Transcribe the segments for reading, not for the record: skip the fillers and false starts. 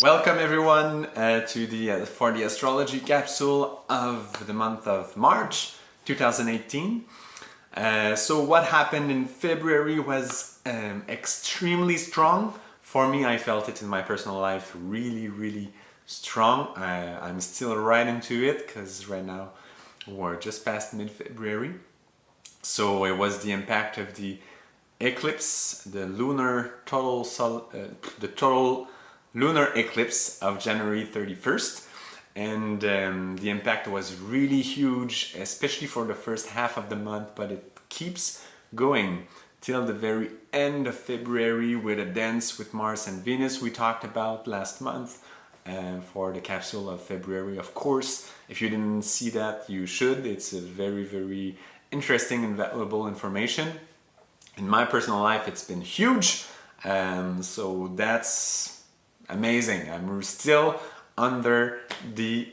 Welcome everyone to for the astrology capsule of the month of March 2018. So what happened in February was extremely strong. For me, I felt it in my personal life really strong. I'm still right into it because right now we're just past mid-February. So it was the impact of the eclipse, the total lunar eclipse of January 31st, and the impact was really huge, especially for the first half of the month, but it keeps going till the very end of February with a dance with Mars and Venus we talked about last month for the capsule of February. Of course, if you didn't see that, you should. It's a very interesting and valuable information. In my personal life, it's been huge, so that's amazing. I'm still under the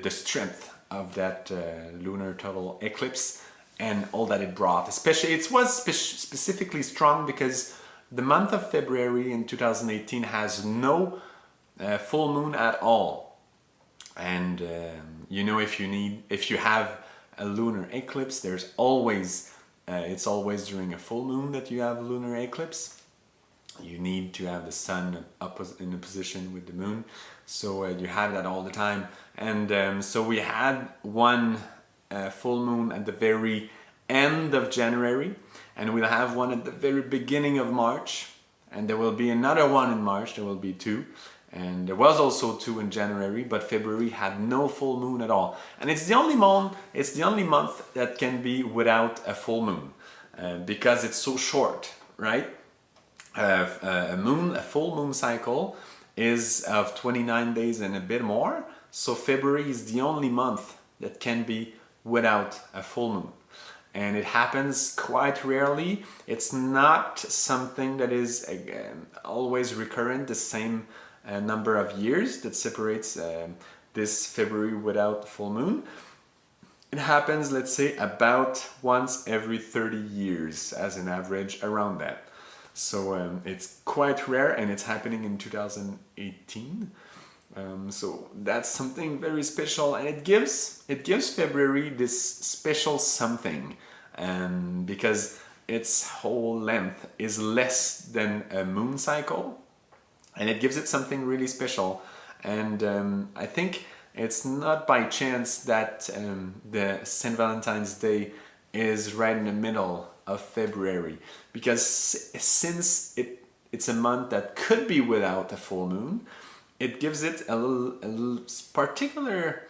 strength of that lunar total eclipse and all that it brought. Especially, it was specifically strong because the month of February in 2018 has no full moon at all. And you know, if you have a lunar eclipse, there's always it's always during a full moon that you have a lunar eclipse. You need to have the sun in a position with the moon, so you have that all the time. And so we had one full moon at the very end of January, and we'll have one at the very beginning of March, and there will be another one in March. There will be two, and there was also two in January, but February had no full moon at all. And it's the only month that can be without a full moon because it's so short, right? A full moon cycle is of 29 days and a bit more, so February is the only month that can be without a full moon, and it happens quite rarely. It's not something that is always recurrent, the same number of years that separates this February without full moon. It happens, let's say, about once every 30 years as an average, around that. So it's quite rare, and it's happening in 2018. So that's something very special, and it gives February this special something, because its whole length is less than a moon cycle, and it gives it something really special. And I think it's not by chance that the St. Valentine's Day is right in the middle of February, because since it's a month that could be without a full moon, it gives it a little particular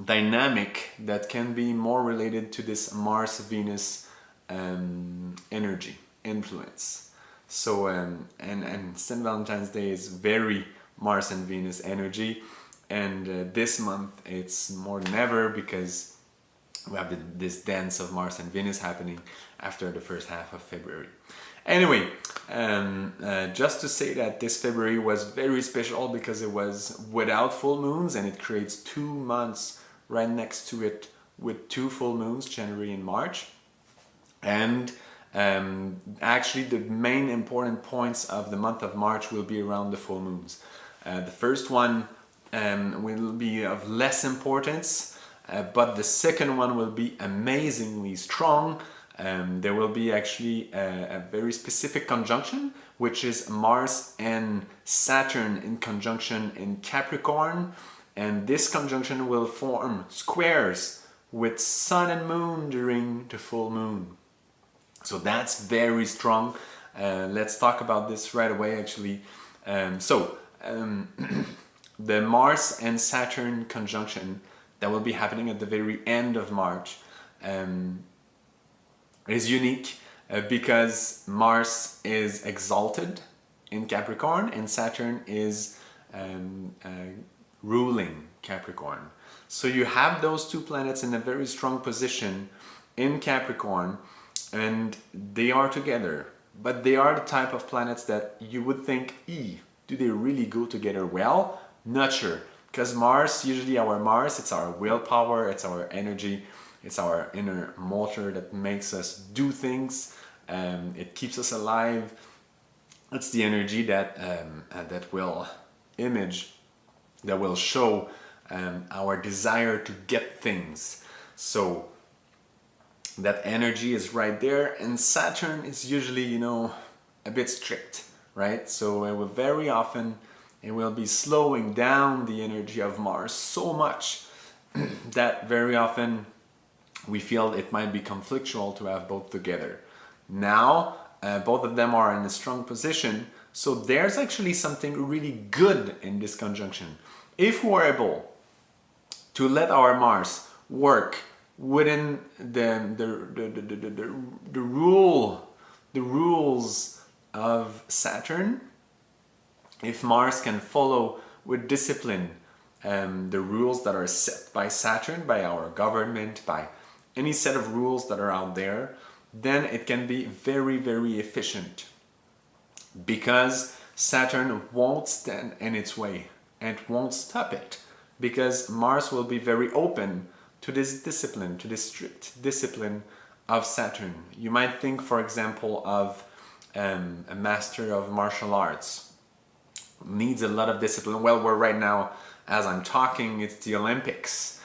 dynamic that can be more related to this Mars-Venus energy influence. So and St. Valentine's Day is very Mars and Venus energy, and this month it's more than ever because we have this dance of Mars and Venus happening after the first half of February. Anyway, just to say that this February was very special because it was without full moons, and it creates 2 months right next to it with 2 full moons, January and March. And actually the main important points of the month of March will be around the full moons. The first one will be of less importance, but the second one will be amazingly strong. There will be actually a very specific conjunction, which is Mars and Saturn in conjunction in Capricorn, and this conjunction will form squares with Sun and Moon during the full moon. So that's very strong. Let's talk about this right away, actually. The Mars and Saturn conjunction that will be happening at the very end of March is unique because Mars is exalted in Capricorn and Saturn is ruling Capricorn. So you have those two planets in a very strong position in Capricorn, and they are together, but they are the type of planets that you would think, do they really go together well? Not sure. Because Mars, usually our Mars, it's our willpower, it's our energy, it's our inner motor that makes us do things, it keeps us alive, That's the energy that that will image, that will show our desire to get things. So that energy is right there, and Saturn is usually, you know, a bit strict, right? So it will very often, it will be slowing down the energy of Mars so much that very often we feel it might be conflictual to have both together. Now, both of them are in a strong position, so there's actually something really good in this conjunction. If we're able to let our Mars work within the rules of Saturn, if Mars can follow with discipline the rules that are set by Saturn, by our government, by any set of rules that are out there, then it can be very, very efficient, because Saturn won't stand in its way and won't stop it, because Mars will be very open to this discipline, to this strict discipline of Saturn. You might think, for example, of a master of martial arts. Needs a lot of discipline. Well, we're right now, as I'm talking, it's the Olympics,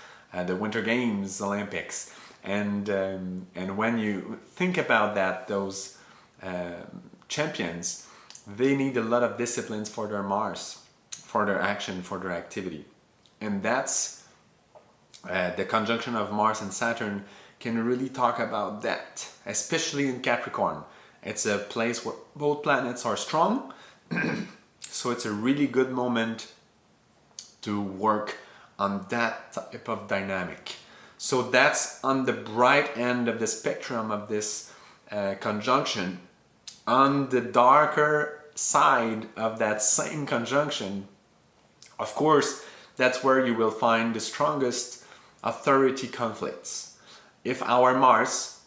the Winter Games Olympics. And when you think about that, those champions, they need a lot of disciplines for their Mars, for their action, for their activity. And that's the conjunction of Mars and Saturn can really talk about that, especially in Capricorn. It's a place where both planets are strong, so it's a really good moment to work on that type of dynamic. So that's on the bright end of the spectrum of this conjunction. On the darker side of that same conjunction, of course, that's where you will find the strongest authority conflicts. If our Mars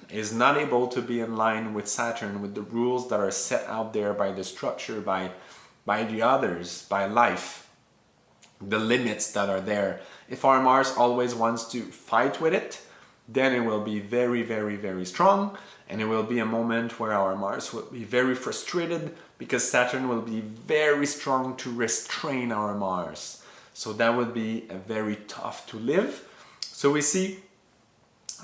is not able to be in line with Saturn, with the rules that are set out there by the structure, by the others, by life, the limits that are there, if our Mars always wants to fight with it, then it will be very, very, very strong, and it will be a moment where our Mars will be very frustrated because Saturn will be very strong to restrain our Mars. So that would be very tough to live. So we see,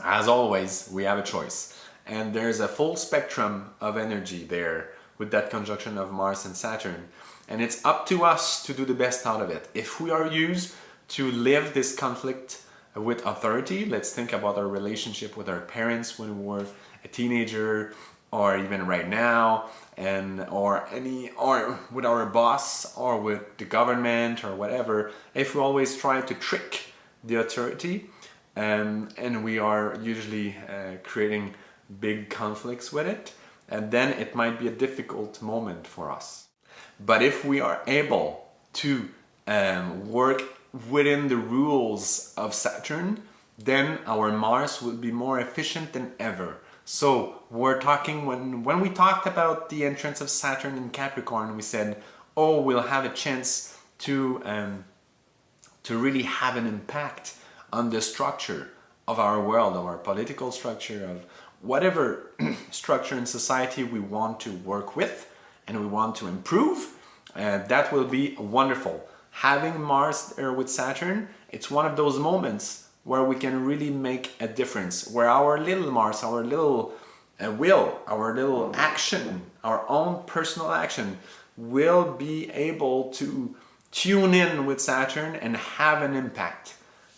as always, we have a choice, and there's a full spectrum of energy there with that conjunction of Mars and Saturn, and it's up to us to do the best out of it. If we are used to live this conflict with authority, let's think about our relationship with our parents when we were a teenager, or even right now, or with our boss, or with the government, or whatever. If we always try to trick the authority, and we are usually creating big conflicts with it, and then it might be a difficult moment for us. But if we are able to work within the rules of Saturn, then our Mars will be more efficient than ever. So we're talking, when we talked about the entrance of Saturn in Capricorn, we said, oh, we'll have a chance to really have an impact on the structure of our world, of our political structure, of whatever structure in society we want to work with and we want to improve. That will be wonderful. Having Mars there with Saturn, it's one of those moments where we can really make a difference, where our little Mars, our little will, our little action, our own personal action will be able to tune in with Saturn and have an impact,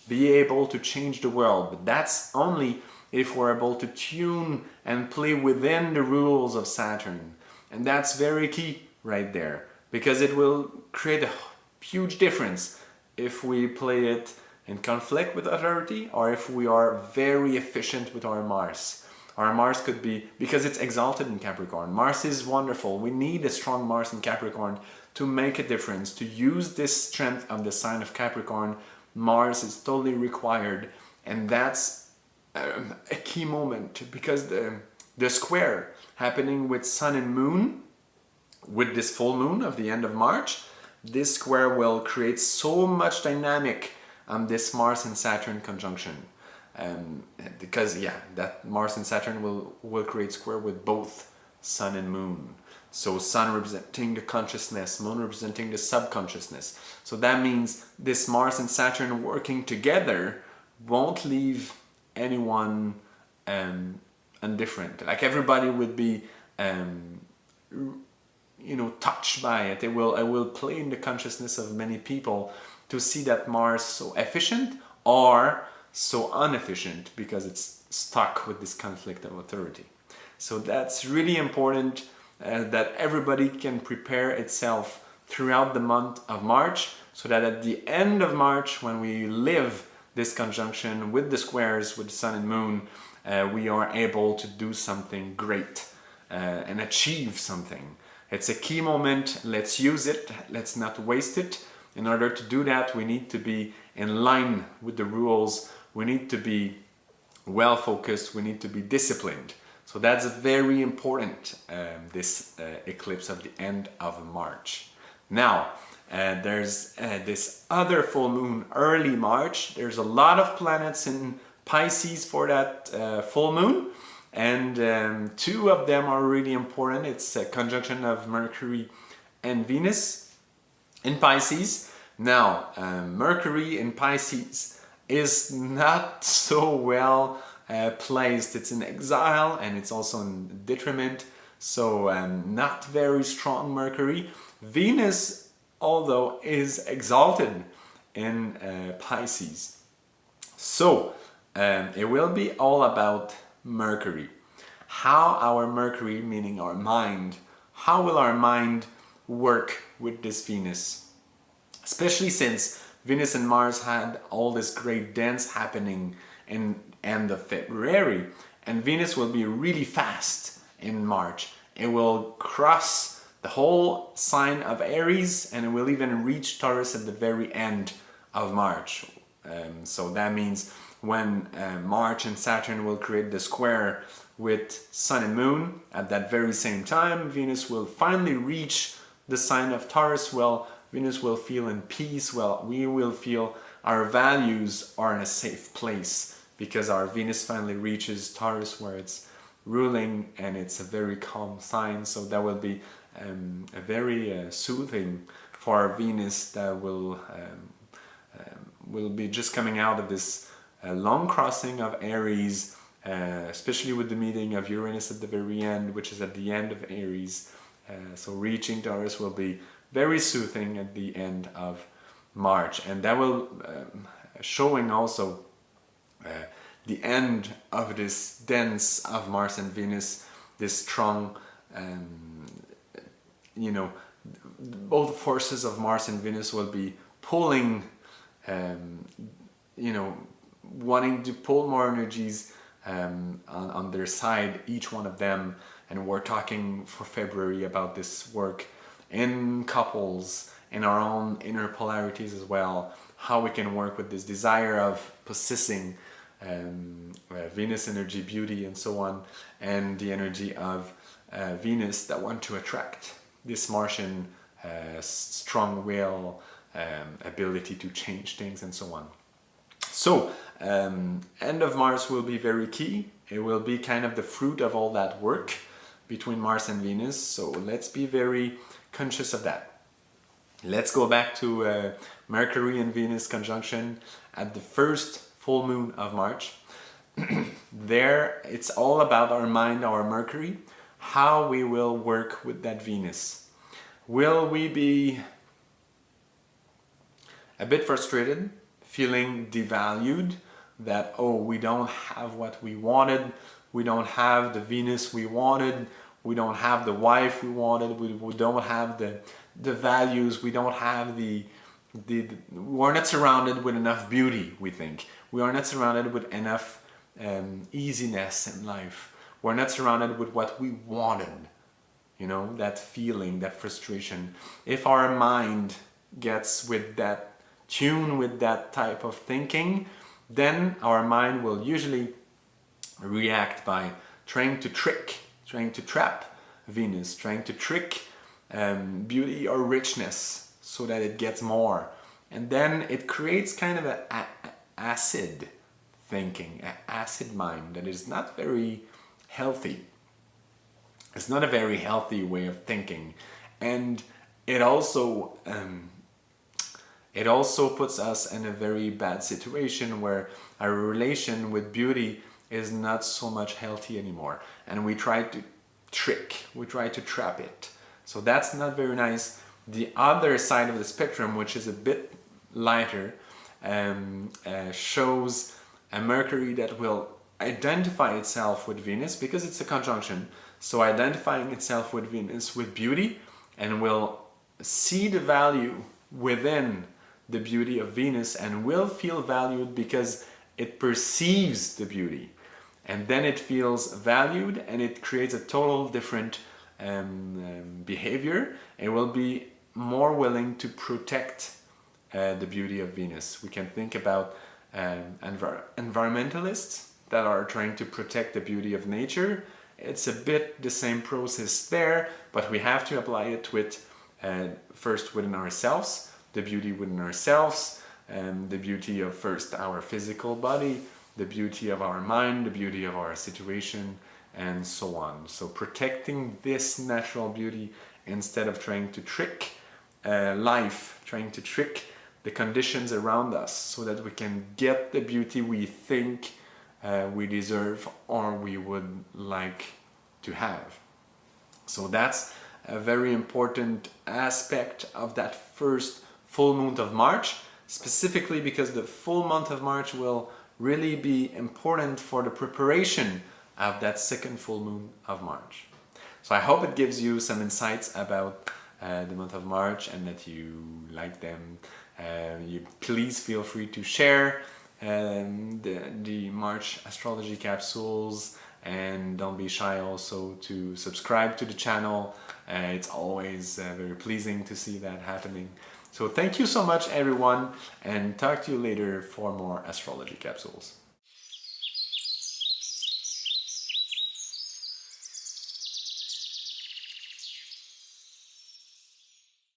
be able to change the world. But that's only if we're able to tune and play within the rules of Saturn. And that's very key right there, because it will create a huge difference if we play it in conflict with authority, or if we are very efficient with our Mars. Our Mars could be, because it's exalted in Capricorn. Mars is wonderful. We need a strong Mars in Capricorn to make a difference, to use this strength of the sign of Capricorn. Mars is totally required, and that's a key moment, because the square happening with Sun and Moon, with this full moon of the end of March, this square will create so much dynamic on this Mars and Saturn conjunction. Because yeah, that Mars and Saturn will create square with both Sun and Moon. So Sun representing the consciousness, Moon representing the subconsciousness. So that means this Mars and Saturn working together won't leave anyone indifferent. Like everybody would be touched by it. It will play in the consciousness of many people to see that Mars so efficient or so inefficient because it's stuck with this conflict of authority. So that's really important that everybody can prepare itself throughout the month of March, so that at the end of March, when we live this conjunction with the squares, with the Sun and Moon, we are able to do something great and achieve something. It's a key moment. Let's use it. Let's not waste it. In order to do that, we need to be in line with the rules. We need to be well focused. We need to be disciplined. So that's very important, this eclipse of the end of March. Now, there's this other full moon early March. There's a lot of planets in Pisces for that full moon. And two of them are really important. It's a conjunction of Mercury and Venus in Pisces. Now, Mercury in Pisces is not so well placed. It's in exile and it's also in detriment. So not very strong Mercury. Venus, although, is exalted in Pisces. So it will be all about Mercury. How our Mercury, meaning our mind, how will our mind work with this Venus? Especially since Venus and Mars had all this great dance happening in end of February, and Venus will be really fast in March. It will cross the whole sign of Aries and it will even reach Taurus at the very end of March. So that means when March and Saturn will create the square with Sun and Moon, at that very same time, Venus will finally reach the sign of Taurus. Well, Venus will feel in peace. Well, we will feel our values are in a safe place because our Venus finally reaches Taurus where it's ruling and it's a very calm sign. So that will be a very soothing for our Venus that will be just coming out of this long crossing of Aries, especially with the meeting of Uranus at the very end, which is at the end of Aries. So reaching Taurus will be very soothing at the end of March, and that will showing also the end of this dance of Mars and Venus, this strong, both forces of Mars and Venus will be pulling, wanting to pull more energies on their side, each one of them. And we're talking for February about this work in couples, in our own inner polarities as well, how we can work with this desire of possessing Venus energy, beauty and so on, and the energy of Venus that want to attract this Martian strong will, ability to change things and so on. So end of Mars will be very key. It will be kind of the fruit of all that work between Mars and Venus. So let's be very conscious of that. Let's go back to Mercury and Venus conjunction at the first full moon of March. There it's all about our mind, our Mercury, how we will work with that Venus. Will we be a bit frustrated, feeling devalued, that we don't have what we wanted, we don't have the Venus we wanted, we don't have the wife we wanted, we don't have the values, we don't have we're not surrounded with enough beauty, we think. We are not surrounded with enough easiness in life. We're not surrounded with what we wanted. That feeling, that frustration. If our mind gets with that tune, with that type of thinking, then our mind will usually react by trying to trap Venus, trying to trick beauty or richness so that it gets more. And then it creates kind of an acid thinking, an acid mind that is not very healthy. It's not a very healthy way of thinking, and it also puts us in a very bad situation where our relation with beauty is not so much healthy anymore, and we try to trap it. So that's not very nice. The other side of the spectrum, which is a bit lighter, shows a Mercury that will identify itself with Venus because it's a conjunction. So identifying itself with Venus, with beauty, and will see the value within the beauty of Venus and will feel valued because it perceives the beauty. And then it feels valued and it creates a total different behavior. It will be more willing to protect the beauty of Venus. We can think about environmentalists that are trying to protect the beauty of nature. It's a bit the same process there, but we have to apply it with first within ourselves, the beauty within ourselves, the beauty of first our physical body, the beauty of our mind, the beauty of our situation, and so on. So protecting this natural beauty instead of trying to trick life, trying to trick the conditions around us so that we can get the beauty we think we deserve or we would like to have. So that's a very important aspect of that first full moon of March, specifically because the full month of March will really be important for the preparation of that second full moon of March. So I hope it gives you some insights about the month of March and that you like them. You please feel free to share the March astrology capsules, and don't be shy also to subscribe to the channel. It's always very pleasing to see that happening. So thank you so much everyone, and talk to you later for more astrology capsules.